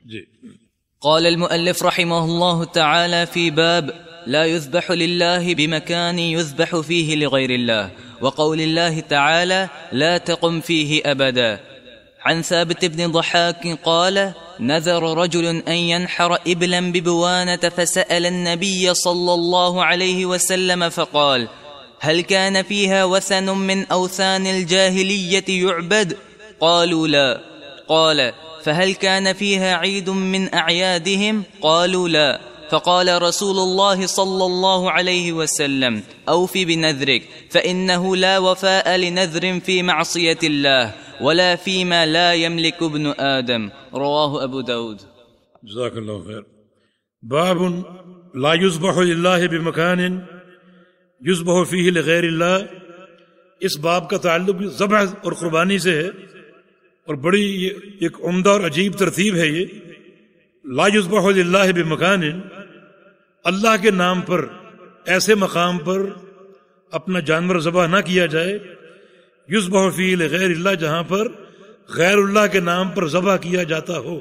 جی. قال المؤلف رحمه الله تعالى في باب لا يذبح لله بمكان يذبح فيه لغير الله، وقول الله تعالى لا تقم فيه أبدا. عن ثابت بن ضحاك قال نذر رجل أن ينحر إبلا ببوانة فسأل النبي صلى الله عليه وسلم فقال هل كان فيها وثن من أوثان الجاهلية يعبد؟ قالوا لا. قال فهل كان فيها عيد من أعيادهم؟ قالوا لا. فقال رسول الله صلى الله عليه وسلم أوف بنذرك فإنه لا وفاء لنذر في معصية الله ولا فيما لا يملك ابن آدم. رواه أبو داود. جزاک اللہ خیر. باب لا یذبح للہ بمکان یذبح فیہ لغیر اللہ. اس باب کا تعلق ذبح اور قربانی سے ہے، اور بڑی ایک عمدہ اور عجیب ترتیب ہے یہ. لا یذبح للہ بمکان، اللہ کے نام پر ایسے مقام پر اپنا جانور ذبح نہ کیا جائے. یذبح فیہ لغیر اللہ، جہاں پر غیر اللہ کے نام پر ذبح کیا جاتا ہو.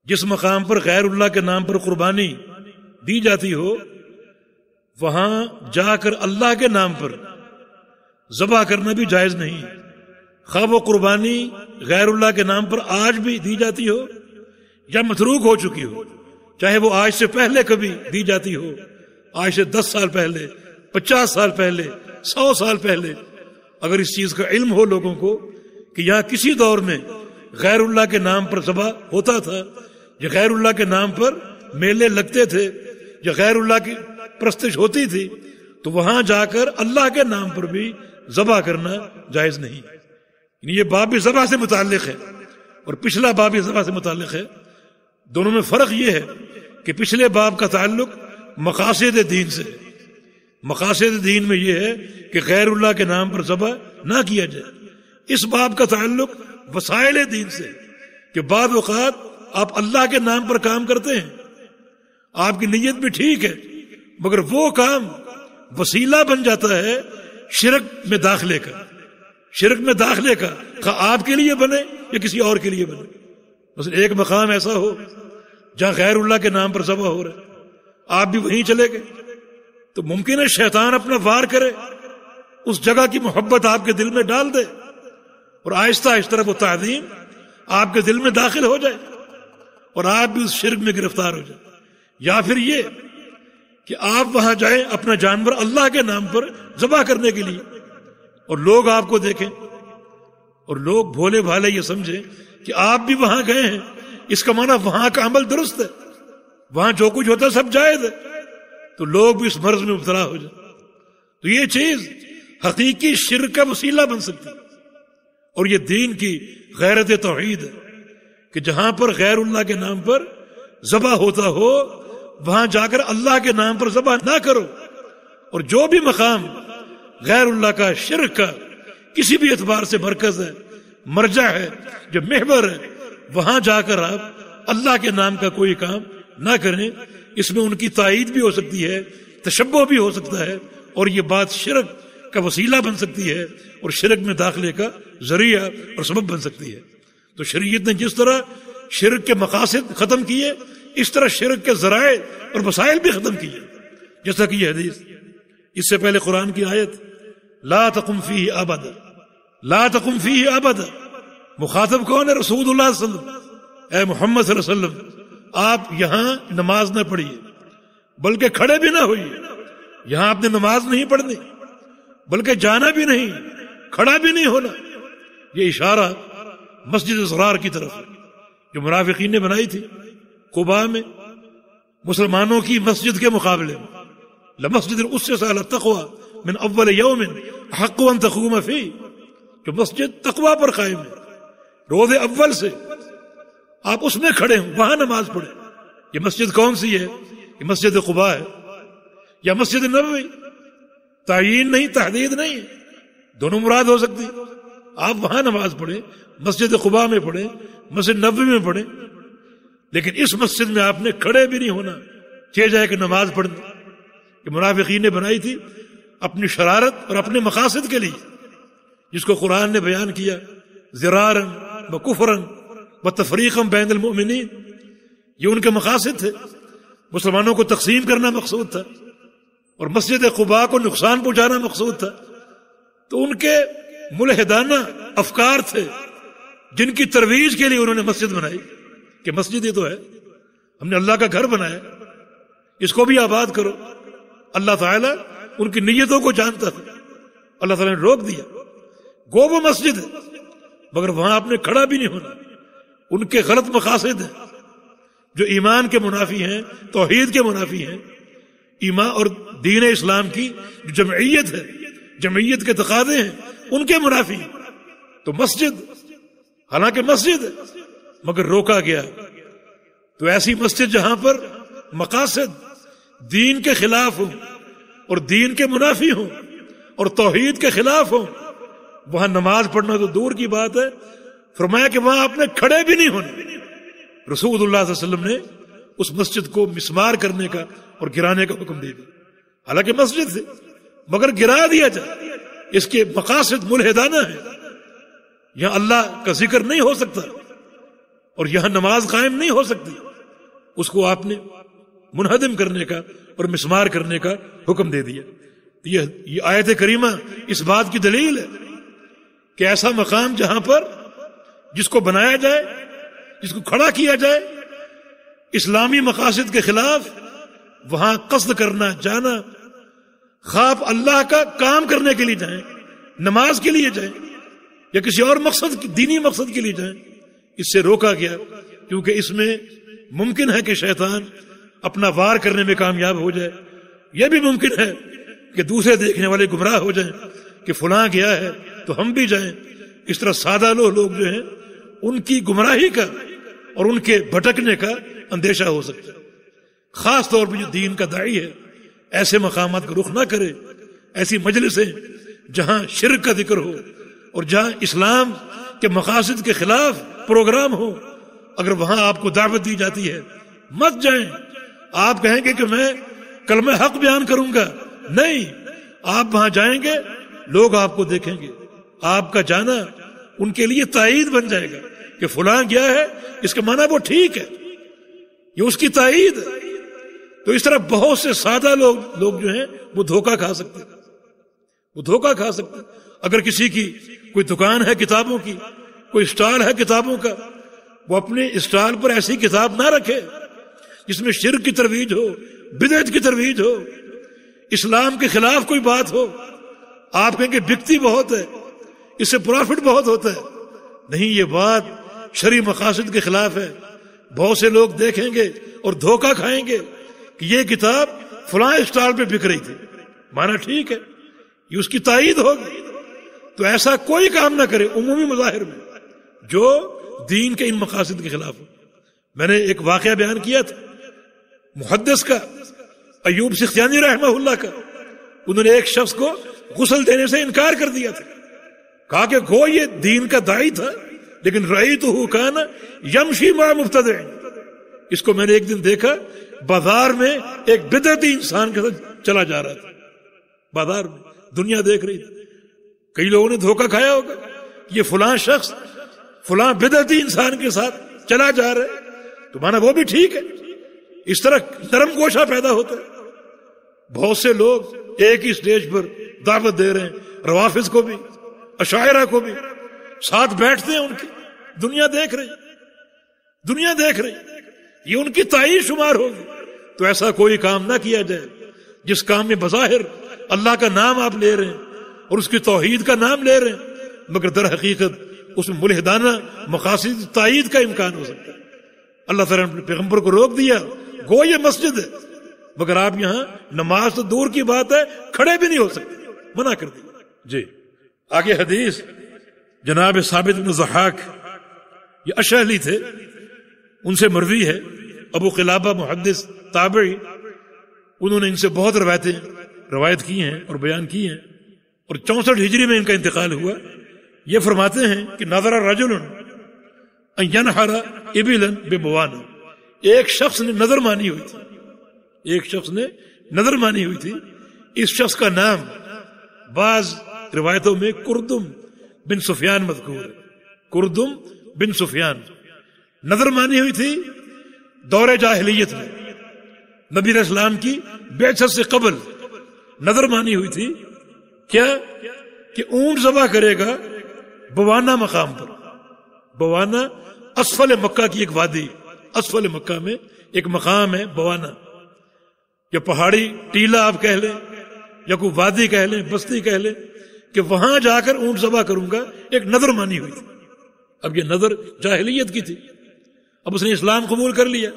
جس مقام پر غیر اللہ کے نام پر قربانی دی جاتی ہو، وہاں جا کر اللہ کے نام پر ذبح کرنا بھی جائز نہیں. خواہ وہ قربانی غیر اللہ کے نام پر آج بھی دی جاتی ہو یا متروک ہو چکی ہو، چاہے وہ آج سے پہلے کبھی دی جاتی ہو، آج سے 10 سال پہلے، 50 سال پہلے، 100 سال پہلے. اگر اس چیز کا علم ہو لوگوں کو کہ یہاں کسی دور میں غیر اللہ کے نام پر ذبح ہوتا تھا، یا غیر اللہ کے نام پر میلے لگتے تھے، یا غیر اللہ کی پرستش ہوتی تھی، تو وہاں جا کر اللہ کے نام پر بھی ذبح کرنا جائز نہیں. یہ باب بھی ذبح سے متعلق ہے اور پچھلا باب بھی ذبح سے متعلق ہے. دونوں میں فرق یہ ہے کہ پچھلے باب کا تعلق مقاصد دین سے. مقاصد دین میں یہ ہے کہ غیر اللہ کے نام پر ذبح نہ کیا جائے. اس باب کا تعلق وسائل دین سے، کہ بعض اوقات آپ اللہ کے نام پر کام کرتے ہیں، آپ کی نیت بھی ٹھیک ہے، مگر وہ کام وسیلہ بن جاتا ہے شرک میں داخلے کا. شرک میں داخلے کا، خواہ آپ کے لیے بنے یا کسی اور کے لیے بنے. مثلا ایک مقام ایسا ہو جہاں غیر اللہ کے نام پر ذبح ہو رہا ہے، آپ بھی وہیں چلے گئے، تو ممکن ہے شیطان اپنا وار کرے، اس جگہ کی محبت آپ کے دل میں ڈال دے، اور آہستہ آہستہ وہ تعظیم آپ کے دل میں داخل ہو جائے اور آپ بھی اس شرک میں گرفتار ہو جائے. یا پھر یہ کہ آپ وہاں جائیں اپنا جانور اللہ کے نام پر ذبح کرنے کے لیے، اور لوگ آپ کو دیکھیں اور لوگ بھولے بھالے یہ سمجھیں کہ آپ بھی وہاں گئے ہیں. اس کا معنی وہاں کا عمل درست ہے، وہاں جو کچھ ہوتا ہے سب جائز ہے، تو لوگ بھی اس مرض میں مبتلا ہو جائیں. تو یہ چیز حقیقی شرک کا وسیلہ بن سکتی ہے. اور یہ دین کی غیرت توحید ہے کہ جہاں پر غیر اللہ کے نام پر ذبح ہوتا ہو، وہاں جا کر اللہ کے نام پر ذبح نہ کرو. اور جو بھی مقام غیر اللہ کا، شرک کا کسی بھی اعتبار سے مرکز ہے، مرجع ہے، جو محور ہے، وہاں جا کر آپ اللہ کے نام کا کوئی کام نہ کریں. اس میں ان کی تائید بھی ہو سکتی ہے، تشبہ بھی ہو سکتا ہے، اور یہ بات شرک کا وسیلہ بن سکتی ہے اور شرک میں داخلے کا ذریعہ اور سبب بن سکتی ہے. تو شریعت نے جس طرح شرک کے مقاصد ختم کیے، اس طرح شرک کے ذرائع اور وسائل بھی ختم کیے. جیسا کہ یہ حدیث، اس سے پہلے قرآن کی آیت لا تقم فیہ ابدا، لا تقم فیہ ابدا. مخاطب کون ہے؟ رسول اللہ صلی اللہ علیہ وسلم. اے محمد صلی اللہ علیہ وسلم، آپ یہاں نماز نہ پڑھیے، بلکہ کھڑے بھی نہ ہوئیے. یہاں آپ نے نماز نہیں پڑھنی، بلکہ جانا بھی نہیں، کھڑا بھی نہیں ہونا. یہ اشارہ مسجد زرار کی طرف ہے جو منافقین نے بنائی تھی قباء میں مسلمانوں کی مسجد کے مقابلے میں. لمسجد اسست علی التقوی من اول یوم حق ان تقوم فیہ، جو مسجد تقوی پر قائم ہے، روز اول سے آپ اس میں کھڑے ہوں، وہاں نماز پڑھیں. یہ مسجد کون سی ہے؟ یہ مسجد قباء ہے یا مسجد نبوی؟ تعیین نہیں، تحدید نہیں، دونوں مراد ہو سکتی. آپ وہاں نماز پڑھیں، مسجد قباء میں پڑھیں، مسجد نبوی میں پڑھیں، لیکن اس مسجد میں آپ نے کھڑے بھی نہیں ہونا چاہے جائے کہ نماز پڑھنا. کہ منافقین نے بنائی تھی اپنی شرارت اور اپنے مقاصد کے لیے، جس کو قرآن نے بیان کیا زرارن و کفرن و تفریقم بین المؤمنین. یہ ان کے مقاصد تھے. مسلمانوں کو تقسیم کرنا مقصود تھا اور مسجد قباء کو نقصان پہنچانا مقصود تھا. تو ان کے ملحدانہ افکار تھے جن کی ترویج کے لیے انہوں نے مسجد بنائی کہ مسجد یہ تو ہے، ہم نے اللہ کا گھر بنایا، اس کو بھی آباد کرو. اللہ تعالیٰ ان کی نیتوں کو جانتا تھا. اللہ تعالیٰ نے روک دیا. گو وہ مسجد ہے مگر وہاں آپ نے کھڑا بھی نہیں ہونا. ان کے غلط مقاصد ہیں جو ایمان کے منافی ہیں، توحید کے منافی ہیں. ایمان اور دین اسلام کی جو جمعیت ہے، جمعیت کے تقاضے ہیں، ان کے منافی ہیں. تو مسجد حالانکہ مسجد ہے مگر روکا گیا. تو ایسی مسجد جہاں پر مقاصد دین کے خلاف ہوں اور دین کے منافی ہوں اور توحید کے خلاف ہوں، وہاں نماز پڑھنا تو دور کی بات ہے. فرمایا کہ وہاں آپ نے کھڑے بھی نہیں ہونے. رسول اللہ صلی اللہ علیہ وسلم نے اس مسجد کو مسمار کرنے کا اور گرانے کا حکم دے دیا. حالانکہ مسجد تھی مگر گرا دیا جائے. اس کے مقاصد ملحدانہ ہیں. یہاں اللہ کا ذکر نہیں ہو سکتا اور یہاں نماز قائم نہیں ہو سکتی. اس کو آپ نے منہدم کرنے کا اور مسمار کرنے کا حکم دے دیا. یہ آیت کریمہ اس بات کی دلیل ہے کہ ایسا مقام جہاں پر جس کو بنایا جائے، جس کو کھڑا کیا جائے اسلامی مقاصد کے خلاف، وہاں قصد کرنا جانا، خواب اللہ کا کام کرنے کے لیے جائیں، نماز کے لیے جائیں یا کسی اور مقصد دینی مقصد کے لیے جائیں، اس سے روکا گیا. کیونکہ اس میں ممکن ہے کہ شیطان اپنا وار کرنے میں کامیاب ہو جائے. یہ بھی ممکن ہے کہ دوسرے دیکھنے والے گمراہ ہو جائیں کہ فلاں گیا ہے تو ہم بھی جائیں. اس طرح سادہ لوگ جو ہیں ان کی گمراہی کا اور ان کے بھٹکنے کا اندیشہ ہو سکتا ہے. خاص طور پہ جو دین کا داعی ہے ایسے مقامات کا رخ نہ کرے. ایسی مجلسیں جہاں شرک کا ذکر ہو اور جہاں اسلام کے مقاصد کے خلاف پروگرام ہو، اگر وہاں آپ کو دعوت دی جاتی ہے مت جائیں. آپ کہیں گے کہ میں کلمہ حق بیان کروں گا، نہیں، آپ وہاں جائیں گے لوگ آپ کو دیکھیں گے. آپ کا جانا ان کے لیے تائید بن جائے گا کہ فلاں گیا ہے، اس کا معنی وہ ٹھیک ہے، یہ اس کی تائید ہے. تو اس طرح بہت سے سادہ لوگ جو ہیں وہ دھوکہ کھا سکتے ہیں. وہ دھوکہ کھا سکتے ہیں. اگر کسی کی کوئی دکان ہے کتابوں کی، کوئی اسٹال ہے کتابوں کا، وہ اپنے اسٹال پر ایسی کتاب نہ رکھے جس میں شرک کی ترویج ہو، بدعت کی ترویج ہو، اسلام کے خلاف کوئی بات ہو. آپ کہیں کہ بکتی بہت ہے، اس سے پروفٹ بہت ہوتا ہے. نہیں، یہ بات شرعی مقاصد کے خلاف ہے. بہت سے لوگ دیکھیں گے اور دھوکہ کھائیں گے کہ یہ کتاب فلاں اسٹال پہ بک رہی تھی، مانا ٹھیک ہے، یہ اس کی تائید ہوگی. تو ایسا کوئی کام نہ کرے عمومی مظاہر میں جو دین کے ان مقاصد کے خلاف ہو. میں نے ایک واقعہ بیان کیا تھا محدث کا، ایوب سختیانی رحمہ اللہ کا. انہوں نے ایک شخص کو غسل دینے سے انکار کر دیا تھا. کہا کہ گو یہ دین کا داعی تھا لیکن رأیتہ کان یمشی مع مبتدع. اس کو میں نے ایک دن دیکھا بازار میں ایک بدعتی انسان کے ساتھ چلا جا رہا تھا. بازار میں دنیا دیکھ رہی تھی. کئی لوگوں نے دھوکہ کھایا ہوگا یہ فلاں شخص فلاں بدعتی انسان کے ساتھ چلا جا رہا ہے تو مانا وہ بھی ٹھیک ہے. اس طرح نرم گوشہ پیدا ہوتا ہے. بہت سے لوگ ایک ہی سٹیج پر دعوت دے رہے ہیں، روافض کو بھی، اشاعرہ کو بھی، ساتھ بیٹھتے ہیں ان کی. دنیا دیکھ رہی، یہ ان کی تائید شمار ہوگی. تو ایسا کوئی کام نہ کیا جائے جس کام میں بظاہر اللہ کا نام آپ لے رہے ہیں اور اس کی توحید کا نام لے رہے ہیں مگر در حقیقت اس میں ملحدانہ مقاصد تائید کا امکان ہو سکتا ہے. اللہ تعالیٰ نے پیغمبر کو روک دیا، گو یہ مسجد ہے مگر آپ یہاں نماز تو دور کی بات ہے کھڑے بھی نہیں ہو سکتے، منع کر دیا. جی آگے حدیث جناب ثابت بن ضحاک، یہ اشعری تھے، ان سے مروی ہے. ابو قلابہ محدث تابعی، انہوں نے ان سے بہت روایت کی ہیں اور بیان کی ہیں اور 64 ہجری میں ان کا انتقال ہوا. یہ فرماتے ہیں کہ نظر رجل ان ينحر ابلا ببوانہ، ایک شخص نے نظر مانی ہوئی تھی. اس شخص کا نام بعض روایتوں میں کردم بن سفیان مذکور ہے. کردم بن سفیان نظر مانی ہوئی تھی دور جاہلیت میں نبی علیہ السلام کی بعثت سے قبل نظر مانی ہوئی تھی کیا کہ اونٹ ذبح کرے گا بوانا مقام پر. بوانا اسفل مکہ کی ایک وادی، اسفل مکہ میں ایک مقام ہے بوانا، یا پہاڑی ٹیلا آپ کہہ لیں یا کوئی وادی کہہ لیں، بستی کہہ لیں، کہ وہاں جا کر اونٹ ذبح کروں گا. ایک نظر مانی ہوئی تھی. اب یہ نظر جاہلیت کی تھی، اب اس نے اسلام قبول کر لیا.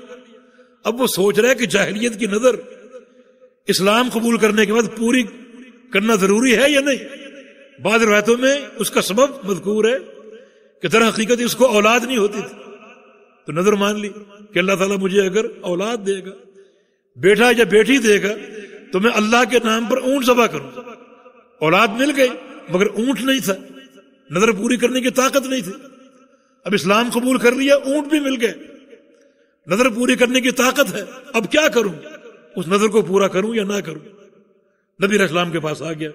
اب وہ سوچ رہا ہے کہ جاہلیت کی نظر اسلام قبول کرنے کے بعد پوری کرنا ضروری ہے یا نہیں. بعض روایتوں میں اس کا سبب مذکور ہے کہ در حقیقت اس کو اولاد نہیں ہوتی تھی، تو نظر مان لی کہ اللہ تعالیٰ مجھے اگر اولاد دے گا، بیٹا یا بیٹی دے گا، تو میں اللہ کے نام پر اونٹ ذبح کروں. اولاد مل گئی مگر اونٹ نہیں تھا، نظر پوری کرنے کی طاقت نہیں تھی. اب اسلام قبول کر لیا، اونٹ بھی مل گئے، نظر پوری کرنے کی طاقت ہے. اب کیا کروں؟ اس نظر کو پورا کروں یا نہ کروں؟ نبی علیہ السلام کے پاس آ گیا.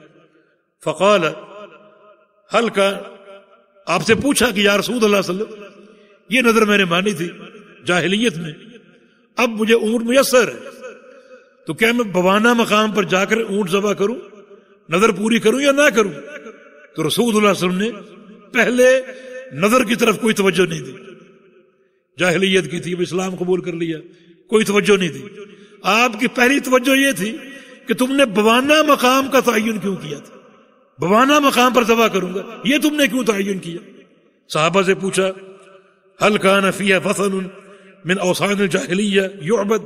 فقال حل کا، آپ سے پوچھا کہ یا رسول اللہ صلی اللہ علیہ وسلم، یہ نظر میں نے مانی تھی جاہلیت میں، اب مجھے اونٹ میسر ہے، تو کیا میں بوانا مقام پر جا کر اونٹ ذبح کروں، نظر پوری کروں یا نہ کروں؟ تو رسول اللہ صلی اللہ علیہ وسلم نے پہلے نظر کی طرف کوئی توجہ نہیں دی. جاہلیت کی تھی، اب اسلام قبول کر لیا، کوئی توجہ نہیں دی. آپ کی پہلی توجہ یہ تھی کہ تم نے بوانا مقام کا تعین کیوں کیا تھا؟ بوانا مقام پر ذبح کروں گا، یہ تم نے کیوں تعین کیا؟ صحابہ سے پوچھا هل كان فيها وثن من اوثان الجاہلیہ يعبد،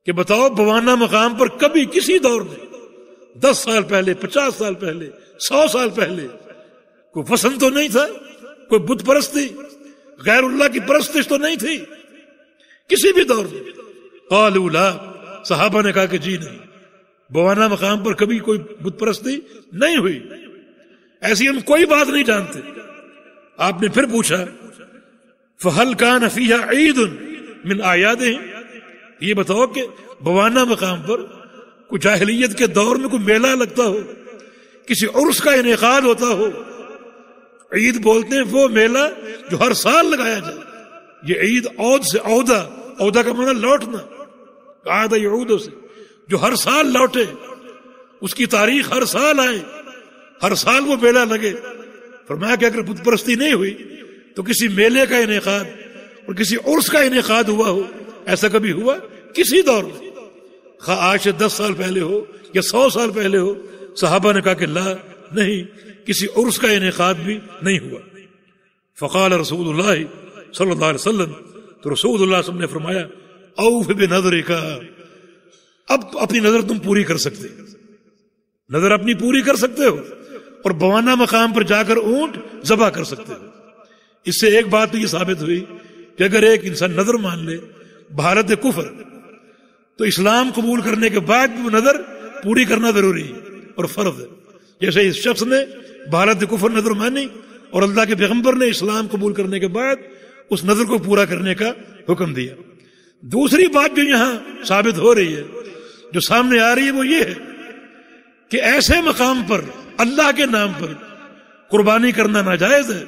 کہ بتاؤ بوانا مقام پر کبھی کسی دور میں 10 سال پہلے، 50 سال پہلے، 100 سال پہلے کوئی وثن تو نہیں تھا، کوئی بت پرستی، غیر اللہ کی پرستش تو نہیں تھی کسی بھی دور میں؟ قالوا لا، صحابہ نے کہا کہ جی نہیں، بوانا مقام پر کبھی کوئی بت پرستی نہیں ہوئی، ایسی ہم کوئی بات نہیں جانتے. آپ نے پھر پوچھا فہل کان فیہا عید من اعیادہم، یہ بتاؤ کہ بوانا مقام پر کوئی جاہلیت کے دور میں کوئی میلہ لگتا ہو، کسی عرس کا انعقاد ہوتا ہو؟ عید بولتے ہیں وہ میلہ جو ہر سال لگایا جائے. یہ عید عود سے عودہ، عودہ کا معنی لوٹنا، عاد یعود سے، جو ہر سال لوٹے، اس کی تاریخ ہر سال آئے، ہر سال وہ میلہ لگے. فرمایا کہ اگر بت پرستی نہیں ہوئی تو کسی میلے کا انعقاد اور کسی عرس کا انعقاد ہوا ہو، ایسا کبھی ہوا کسی دور میں؟ خواہ آج سے 10 سال پہلے ہو یا 100 سال پہلے ہو. صحابہ نے کہا کہ لا، نہیں، کسی عرس کا انعقاد بھی نہیں ہوا. فقال رسول اللہ صلی اللہ علیہ وسلم، تو رسول اللہ صلی اللہ علیہ وسلم نے فرمایا اوف بنظرک، اب اپنی نظر تم پوری کر سکتے، نظر اپنی پوری کر سکتے ہو اور بوانا مقام پر جا کر اونٹ ذبح کر سکتے ہو. اس سے ایک بات تو یہ ثابت ہوئی کہ اگر ایک انسان نظر مان لے بحالت کفر، تو اسلام قبول کرنے کے بعد بھی وہ نظر پوری کرنا ضروری ہے اور فرض ہے. جیسے اس شخص نے بحالت کفر نظر مانی اور اللہ کے پیغمبر نے اسلام قبول کرنے کے بعد اس نظر کو پورا کرنے کا حکم دیا. دوسری بات جو یہاں ثابت ہو رہی ہے، جو سامنے آ رہی ہے، وہ یہ ہے کہ ایسے مقام پر اللہ کے نام پر قربانی کرنا ناجائز ہے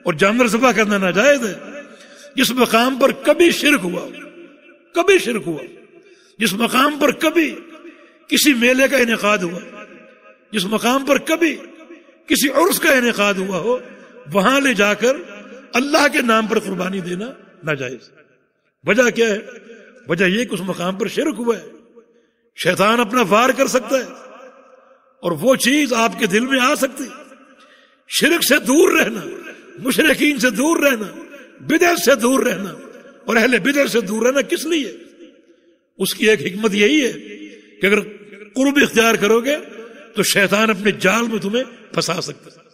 اور جانور ذبح کرنا ناجائز ہے جس مقام پر کبھی شرک ہوا، کبھی شرک ہوا، جس مقام پر کبھی کسی میلے کا انعقاد ہوا، جس مقام پر کبھی کسی عرس کا انعقاد ہوا ہو، وہاں لے جا کر اللہ کے نام پر قربانی دینا ناجائز. وجہ کیا ہے؟ وجہ یہ کہ اس مقام پر شرک ہوا ہے، شیطان اپنا وار کر سکتا ہے اور وہ چیز آپ کے دل میں آ سکتی. شرک سے دور رہنا، مشرکین سے دور رہنا، بدعت سے دور رہنا اور اہل بدعت سے دور رہنا کس لیے؟ اس کی ایک حکمت یہی ہے کہ اگر قرب اختیار کرو گے تو شیطان اپنے جال میں تمہیں پھنسا سکتا ہے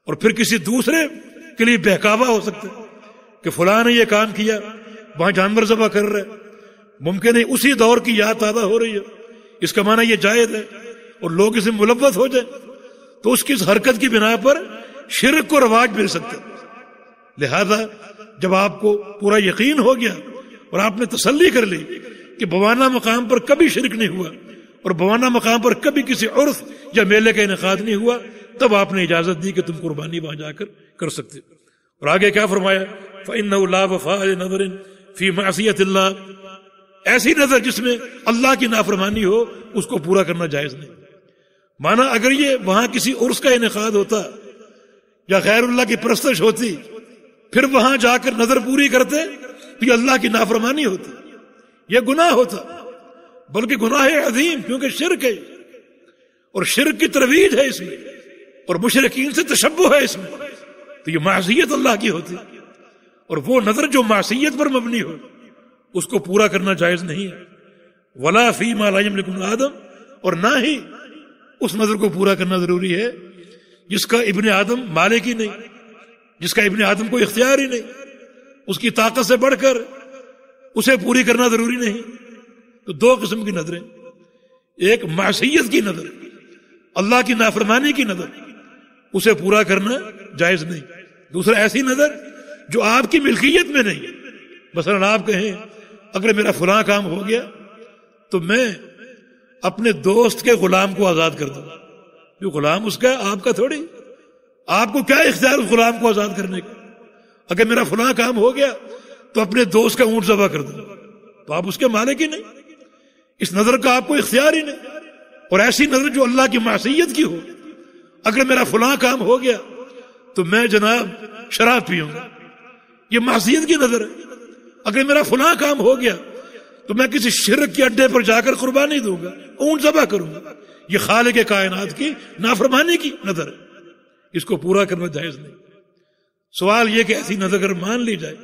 اور پھر کسی دوسرے کے لیے بہکاوا ہو سکتا ہے کہ فلاں نے یہ کام کیا، وہاں جانور ذبح کر رہے، ممکن ہے اسی دور کی یاد تازہ ہو رہی ہے، اس کا معنی یہ جائز ہے اور لوگ اسے ملوث ہو جائیں تو اس کی اس حرکت کی بنا پر شرک کو رواج مل سکتا ہے. لہذا جب آپ کو پورا یقین ہو گیا اور آپ نے تسلی کر لی کہ بوانا مقام پر کبھی شرک نہیں ہوا اور بوانا مقام پر کبھی کسی عرس یا میلے کا انعقاد نہیں ہوا، تب آپ نے اجازت دی کہ تم قربانی وہاں جا کر سکتے. اور آگے کیا فرمایا؟ فَإِنَّهُ لَا وَفَاءَ لِنَظْرٍ فی معصیت اللہ، ایسی نظر جس میں اللہ کی نافرمانی ہو اس کو پورا کرنا جائز نہیں۔ مانا اگر یہ وہاں کسی عرس کا انعقاد ہوتا یا غیر اللہ کی پرستش ہوتی، پھر وہاں جا کر نظر پوری کرتے تو یہ اللہ کی نافرمانی ہوتی، یہ گناہ ہوتا، بلکہ گناہ عظیم، کیونکہ شرک ہے اور شرک کی ترویج ہے اس میں، اور مشرکین سے تشبہ ہے اس میں، تو یہ معصیت اللہ کی ہوتی، اور وہ نظر جو معصیت پر مبنی ہو اس کو پورا کرنا جائز نہیں ہے۔ ولا فی ما لا یملک ابن آدم، اور نہ ہی اس نظر کو پورا کرنا ضروری ہے جس کا ابن آدم مالک ہی نہیں، جس کا ابن آدم کو اختیار ہی نہیں، اس کی طاقت سے بڑھ کر اسے پوری کرنا ضروری نہیں۔ تو دو قسم کی نظریں، ایک معصیت کی نظر، اللہ کی نافرمانی کی نظر، اسے پورا کرنا جائز نہیں۔ دوسرا ایسی نظر جو آپ کی ملکیت میں نہیں، مثلا آپ کہیں اگر میرا فلاں کام ہو گیا تو میں اپنے دوست کے غلام کو آزاد کر دوں، جو غلام اس کا آپ کا تھوڑی، آپ کو کیا اختیار اس غلام کو آزاد کرنے کا؟ اگر میرا فلاں کام ہو گیا تو اپنے دوست کا اونٹ ذبح کر دوں، تو آپ اس کے مالک ہی نہیں، اس نظر کا آپ کو اختیار ہی نہیں۔ اور ایسی نظر جو اللہ کی معصیت کی ہو، اگر میرا فلاں کام ہو گیا تو میں جناب شراب پیوں گا، یہ معصیت کی نظر ہے۔ اگر میرا فلاں کام ہو گیا تو میں کسی شرک کے اڈے پر جا کر قربانی دوں گا، اونٹ ذبح کروں گا، یہ خالق کائنات کی نافرمانی کی نظر ہے، اس کو پورا کرنا جائز نہیں۔ سوال یہ کہ ایسی نظر اگر مان لی جائے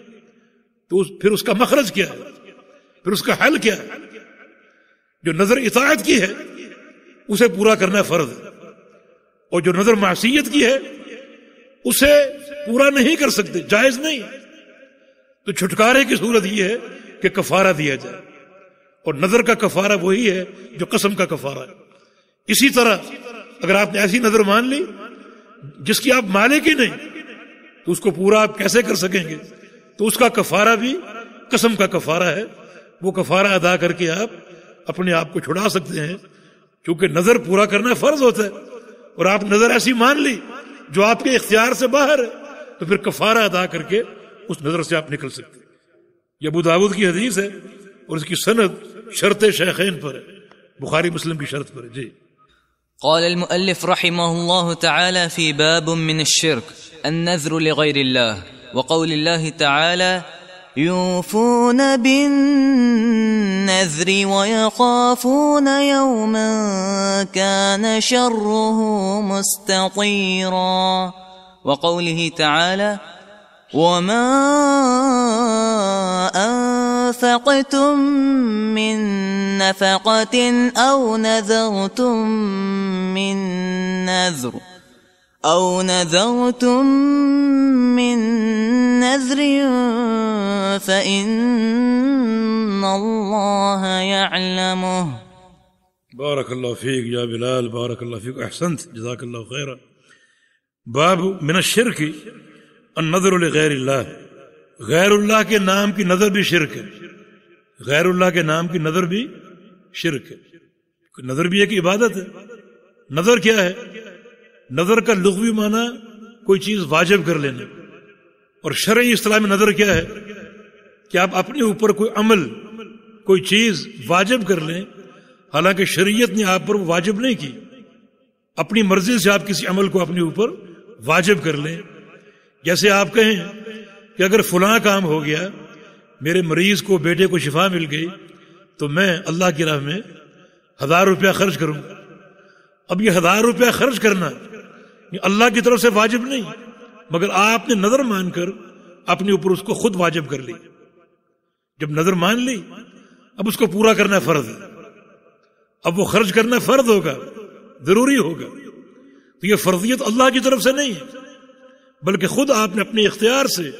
تو پھر اس کا مخرج کیا ہے، پھر اس کا حل کیا ہے؟ جو نظر اطاعت کی ہے اسے پورا کرنا فرض ہے، اور جو نظر معصیت کی ہے اسے پورا نہیں کر سکتے، جائز نہیں۔ تو چھٹکارے کی صورت یہ ہے کہ کفارہ دیا جائے، اور نظر کا کفارہ وہی ہے جو قسم کا کفارہ ہے۔ اسی طرح اگر آپ نے ایسی نظر مان لی جس کی آپ مالک ہی نہیں تو اس کو پورا آپ کیسے کر سکیں گے؟ تو اس کا کفارہ بھی قسم کا کفارہ ہے، وہ کفارہ ادا کر کے آپ اپنے آپ کو چھڑا سکتے ہیں، کیونکہ نظر پورا کرنا فرض ہوتا ہے، اور آپ نظر ایسی مان لی جو آپ کے اختیار سے باہر ہے تو پھر کفارہ ادا کر کے اس نظر سے آپ نکل سکتے ہیں۔ یہ ابو داؤد کی حدیث ہے اور اس کی سند شرط شیخین پر ہے، بخاری مسلم کی شرط پر ہے۔ جی قال المؤلف رحمه الله تعالى في باب من الشرك النذر لغير الله، وقول الله تعالى يوفون بالنذر ويخافون يوما كان شره مستطيرا، وقوله تعالى وما أنفقتم من نفقة أو نذرتم من نذر فإن الله يعلمه۔ بارک اللہ فیک یا بلال، بارک اللہ فیک، احسنت، جزاک اللہ خیرا۔ باب من الشرک النظر لغیر اللہ، غیر اللہ کے نام کی نظر بھی شرک ہے، غیر اللہ کے نام کی نظر بھی شرک ہے۔ نظر بھی ایک عبادت ہے۔ نظر کیا ہے؟ نظر کا لغوی معنی کوئی چیز واجب کر لینا، اور شرعی اصطلاح میں نظر کیا ہے کہ آپ اپنے اوپر کوئی عمل، کوئی چیز واجب کر لیں، حالانکہ شریعت نے آپ پر وہ واجب نہیں کی، اپنی مرضی سے آپ کسی عمل کو اپنے اوپر واجب کر لیں۔ جیسے آپ کہیں کہ اگر فلاں کام ہو گیا، میرے مریض کو، بیٹے کو شفا مل گئی، تو میں اللہ کی راہ میں 1000 روپیہ خرچ کروں گا۔ اب یہ 1000 روپیہ خرچ کرنا یہ اللہ کی طرف سے واجب نہیں، مگر آپ نے نظر مان کر اپنے اوپر اس کو خود واجب کر لی۔ جب نظر مان لی، اب اس کو پورا کرنا فرض ہے، اب وہ خرچ کرنا فرض ہوگا، ضروری ہوگا۔ تو یہ فرضیت اللہ کی طرف سے نہیں ہے، بلکہ خود آپ نے اپنے اختیار سے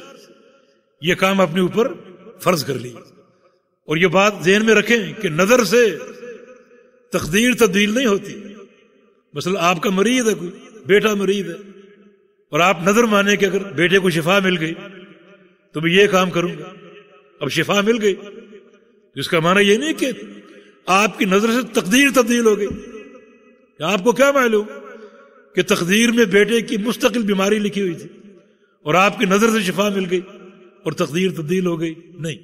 یہ کام اپنے اوپر فرض کر لی۔ اور یہ بات ذہن میں رکھیں کہ نظر سے تقدیر تبدیل نہیں ہوتی۔ مثلا آپ کا مریض ہے، کوئی بیٹا مریض ہے، اور آپ نظر مانے کہ اگر بیٹے کو شفا مل گئی تو میں یہ کام کروں گا۔ اب شفا مل گئی، جس کا معنی یہ نہیں کہ آپ کی نظر سے تقدیر تبدیل ہو گئی۔ آپ کو کیا معلوم کہ تقدیر میں بیٹے کی مستقل بیماری لکھی ہوئی تھی اور آپ کی نظر سے شفا مل گئی اور تقدیر تبدیل ہو گئی؟ نہیں،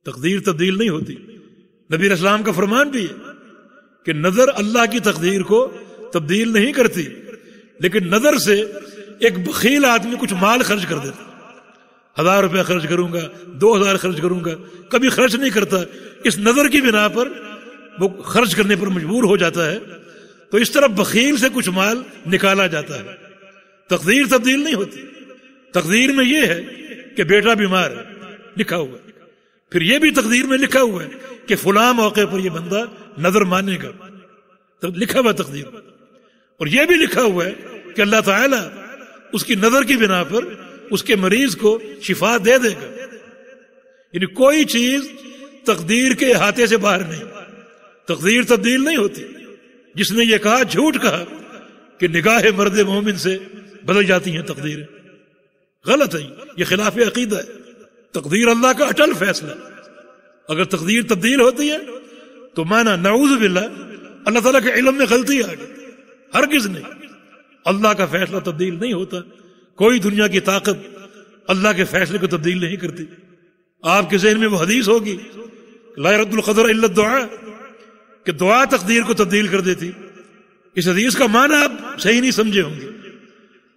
تقدیر تبدیل نہیں ہوتی. نبی اسلام کا فرمان بھی ہے کہ نظر اللہ کی تقدیر کو تبدیل نہیں کرتی، لیکن نظر سے ایک بخیل آدمی کچھ مال خرچ کر دیتا، 1000 روپے خرچ کروں گا، 2000 خرچ کروں گا، کبھی خرچ نہیں کرتا، اس نظر کی بنا پر وہ خرچ کرنے پر مجبور ہو جاتا ہے. تو اس طرح بخیل سے کچھ مال نکالا جاتا ہے. تقدیر تبدیل نہیں ہوتی. تقدیر میں یہ ہے کہ بیٹا بیمار ہے، لکھا ہوا ہے. پھر یہ بھی تقدیر میں لکھا ہوا ہے کہ فلاں موقع پر یہ بندہ نظر مانے گا، لکھا ہوا تقدیر. اور یہ بھی لکھا ہوا ہے کہ اللہ تعالیٰ اس کی نظر کی بنا پر اس کے مریض کو شفا دے دے گا. یعنی کوئی چیز تقدیر کے احاطے سے باہر نہیں. تقدیر تبدیل نہیں ہوتی. جس نے یہ کہا جھوٹ کہا کہ نگاہ مرد مومن سے بدل جاتی ہیں تقدیریں، غلط ہے، یہ خلاف عقیدہ ہے. تقدیر اللہ کا اٹل فیصلہ. اگر تقدیر تبدیل ہوتی ہے تو مانا نعوذ باللہ اللہ تعالیٰ کے علم میں غلطی آ گئی. ہرگز نہیں، اللہ کا فیصلہ تبدیل نہیں ہوتا. کوئی دنیا کی طاقت اللہ کے فیصلے کو تبدیل نہیں کرتی. آپ کے ذہن میں وہ حدیث ہوگی لا يرد القدر الا الدعاء، کہ دعا تقدیر کو تبدیل کر دیتی. اس حدیث کا معنی آپ صحیح نہیں سمجھے ہوں گے.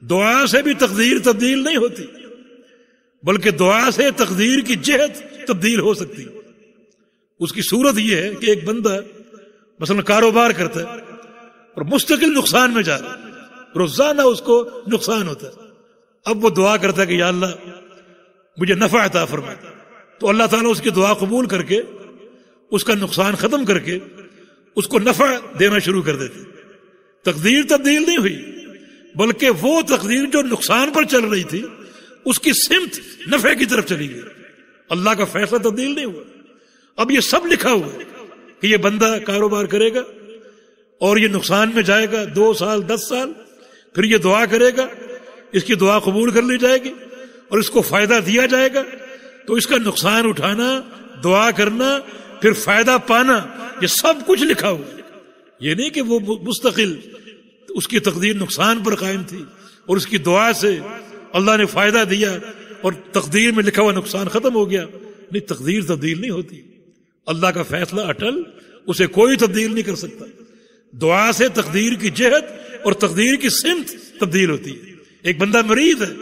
دعا سے بھی تقدیر تبدیل نہیں ہوتی، بلکہ دعا سے تقدیر کی جہت تبدیل ہو سکتی. اس کی صورت یہ ہے کہ ایک بندہ مثلا کاروبار کرتا ہے اور مستقل نقصان میں جا رہا ہے، روزانہ اس کو نقصان ہوتا ہے. اب وہ دعا کرتا ہے کہ یا اللہ مجھے نفع عطا فرما، تو اللہ تعالیٰ اس کی دعا قبول کر کے اس کا نقصان ختم کر کے اس کو نفع دینا شروع کر دیتے. تقدیر تبدیل نہیں ہوئی، بلکہ وہ تقدیر جو نقصان پر چل رہی تھی اس کی سمت نفع کی طرف چلی گئی. اللہ کا فیصلہ تبدیل نہیں ہوا. اب یہ سب لکھا ہوا ہے کہ یہ بندہ کاروبار کرے گا اور یہ نقصان میں جائے گا 2 سال 10 سال، پھر یہ دعا کرے گا، اس کی دعا قبول کر لی جائے گی اور اس کو فائدہ دیا جائے گا. تو اس کا نقصان اٹھانا، دعا کرنا، پھر فائدہ پانا، یہ سب کچھ لکھا ہوا ہے. یہ نہیں کہ وہ مستقل اس کی تقدیر نقصان پر قائم تھی اور اس کی دعا سے اللہ نے فائدہ دیا اور تقدیر میں لکھا ہوا نقصان ختم ہو گیا. نہیں، تقدیر تبدیل نہیں ہوتی. اللہ کا فیصلہ اٹل، اسے کوئی تبدیل نہیں کر سکتا. دعا سے تقدیر کی جہت اور تقدیر کی سمت تبدیل ہوتی ہے. ایک بندہ مریض ہے،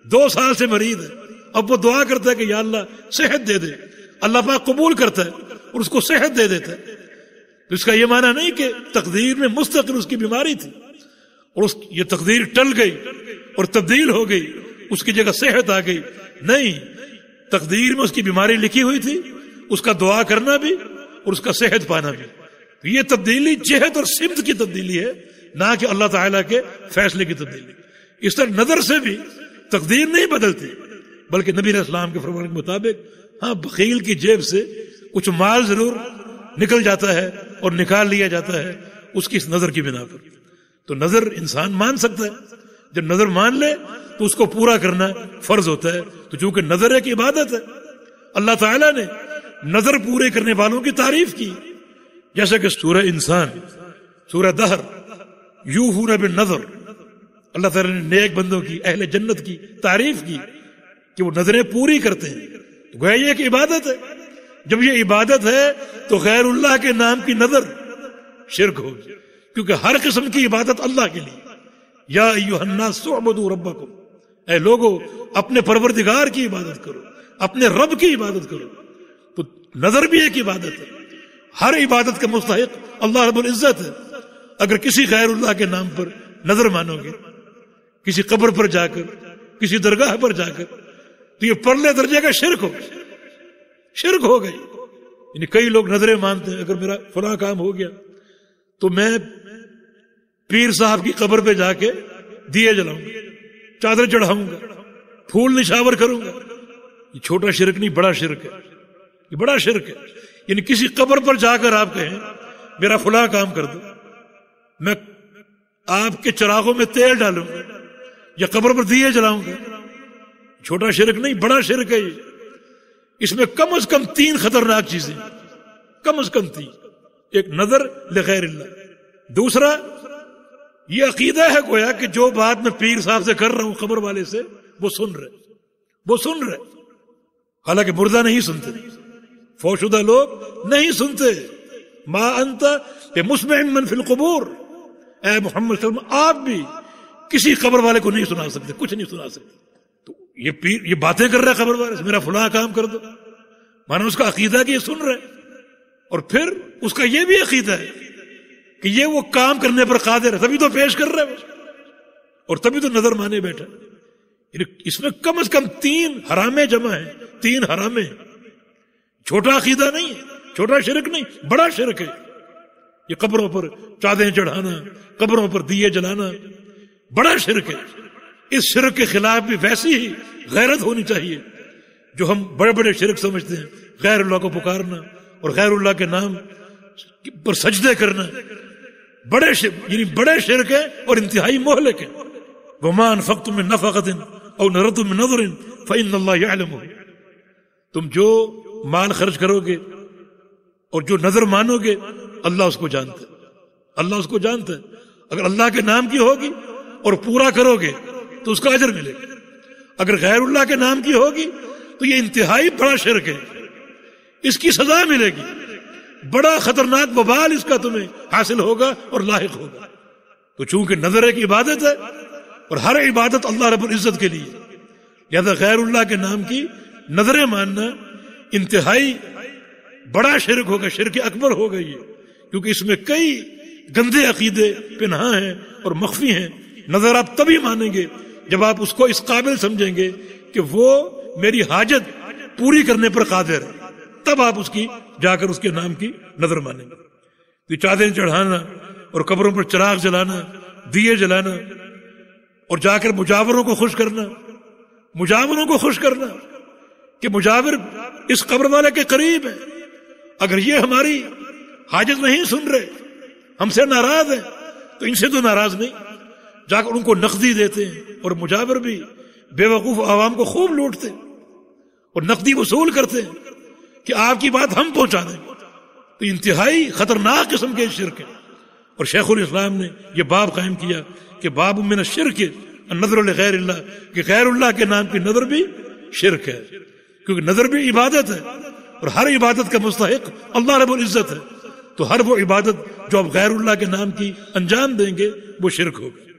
2 سال سے مریض ہے، اب وہ دعا کرتا ہے کہ یا اللہ صحت دے دے، اللہ پاک قبول کرتا ہے اور اس کو صحت دے دیتا ہے. تو اس کا یہ معنی نہیں کہ تقدیر میں مستقل اس کی بیماری تھی اور یہ تقدیر ٹل گئی اور تبدیل ہو گئی، اس کی جگہ صحت آ گئی. نہیں، تقدیر میں اس کی بیماری لکھی ہوئی تھی، اس کا دعا کرنا بھی اور اس کا صحت پانا بھی. یہ تبدیلی جہت اور سمت کی تبدیلی ہے، نہ کہ اللہ تعالیٰ کے فیصلے کی تبدیلی. اس طرح نظر سے بھی تقدیر نہیں بدلتی، بلکہ نبی علیہ السلام کے فرمان کے مطابق ہاں بخیل کی جیب سے کچھ مال ضرور نکل جاتا ہے اور نکال لیا جاتا ہے اس کی اس نظر کی بنا پر. تو نظر انسان مان سکتا ہے، جب نظر مان لے تو اس کو پورا کرنا فرض ہوتا ہے. تو چونکہ نظر ایک عبادت ہے، اللہ تعالیٰ نے نظر پورے کرنے والوں کی تعریف کی، جیسا کہ سورہ انسان، سورہ دہر، یوفون بالنذر، اللہ تعالیٰ نے نیک بندوں کی، اہل جنت کی تعریف کی کہ وہ نظریں پوری کرتے ہیں. تو گویا یہ ایک عبادت ہے. جب یہ عبادت ہے تو غیر اللہ کے نام کی نظر شرک ہوگی، کیونکہ ہر قسم کی عبادت اللہ کے لیے. یا ایھا الناس اعبدوا ربکم، اے لوگو اپنے پروردگار کی عبادت کرو، اپنے رب کی عبادت کرو. تو نظر بھی ایک عبادت ہے. ہر عبادت کا مستحق اللہ رب العزت ہے. اگر کسی غیر اللہ کے نام پر نظر مانو گے، کسی قبر پر جا کر، کسی درگاہ پر جا کر، تو یہ پرلے درجے کا شرک ہو گئی. یعنی کئی لوگ نظریں مانتے ہیں، اگر میرا فلاں کام ہو گیا تو میں پیر صاحب کی قبر پہ جا کے دیے جلاؤں گا، چادر چڑھاؤں گا، پھول نشاور کروں گا. یہ چھوٹا شرک نہیں، بڑا شرک ہے. یہ بڑا شرک ہے. یعنی کسی قبر پر جا کر آپ کہیں میرا فلاں کام کر دو، میں آپ کے چراغوں میں تیل ڈالوں گا یا قبر پر دیے جلاؤں گا. چھوٹا شرک نہیں، بڑا شرک ہے. یہ اس میں کم از کم 3 خطرناک چیزیں، کم از کم 3. ایک نظر لغیر اللہ. دوسرا یہ عقیدہ ہے گویا کہ جو بات میں پیر صاحب سے کر رہا ہوں قبر والے سے وہ سن رہے، حالانکہ مردہ نہیں سنتے. فوشدہ لوگ نہیں سنتے. ما انت بمسمع من فی القبور، اے محمد صلی اللہ علیہ وسلم آپ بھی کسی قبر والے کو نہیں سنا سکتے، کچھ نہیں سنا سکتے. تو یہ پیر یہ باتیں کر رہا ہے قبر والے سے، میرا فلاں کام کر دو، مانا اس کا عقیدہ کہ یہ سن رہے، اور پھر اس کا یہ بھی عقیدہ ہے کہ یہ وہ کام کرنے پر قادر ہے، تبھی تو پیش کر رہا ہے اور تبھی تو نظر مانے بیٹھا. اس میں کم از کم 3 حرامیں جمع ہیں، 3 حرامیں. چھوٹا عقیدہ نہیں ہے، چھوٹا شرک نہیں، بڑا شرک ہے. یہ قبروں پر چادریں چڑھانا، قبروں پر دیے جلانا بڑا شرک ہے. اس شرک کے خلاف بھی ویسی ہی غیرت ہونی چاہیے جو ہم بڑے بڑے شرک سمجھتے ہیں، غیر اللہ کو پکارنا اور غیر اللہ کے نام پر سجدے کرنا بڑے شرک ہے اور انتہائی مہلک ہے. وما انفقتم من نفقۃ او نذرتم من نذر فإن اللہ یعلمہ. تم جو مال خرچ کرو گے اور جو نظر مانو گے اللہ اس کو جانتا ہے، اللہ اس کو جانتا ہے. اگر اللہ کے نام کی ہوگی اور پورا کرو گے تو اس کا اجر ملے گا، اگر غیر اللہ کے نام کی ہوگی تو یہ انتہائی بڑا شرک ہے، اس کی سزا ملے گی، بڑا خطرناک وبال اس کا تمہیں حاصل ہوگا اور لاحق ہوگا. تو چونکہ نظر ایک عبادت ہے اور ہر عبادت اللہ رب العزت کے لیے، لہذا غیر اللہ کے نام کی نظریں ماننا انتہائی بڑا شرک ہوگا، شرک اکبر ہوگا یہ، کیونکہ اس میں کئی گندے عقیدے پنہاں ہیں اور مخفی ہیں. نظر آپ تبھی مانیں گے جب آپ اس کو اس قابل سمجھیں گے کہ وہ میری حاجت پوری کرنے پر قادر ہے، تب آپ اس کی جا کر اس کے نام کی نظر مانیں گے. تو چادریں چڑھانا اور قبروں پر چراغ جلانا، دیے جلانا اور جا کر مجاوروں کو خوش کرنا کہ مجاور اس قبر والے کے قریب ہے، اگر یہ ہماری حاجت نہیں سن رہے، ہم سے ناراض ہیں، تو ان سے تو ناراض نہیں، جا کر ان کو نقدی دیتے ہیں. اور مجاور بھی بے وقوف عوام کو خوب لوٹتے اور نقدی وصول کرتے ہیں کہ آپ کی بات ہم پہنچا دیں. تو انتہائی خطرناک قسم کے شرک ہے. اور شیخ الاسلام نے یہ باب قائم کیا کہ باب من الشرک النظر لغیر اللہ، کہ غیر اللہ کے نام کی نظر بھی شرک ہے، کیونکہ نظر بھی عبادت ہے اور ہر عبادت کا مستحق اللہ رب العزت ہے. تو ہر وہ عبادت جو آپ غیر اللہ کے نام کی انجام دیں گے وہ شرک ہوگا.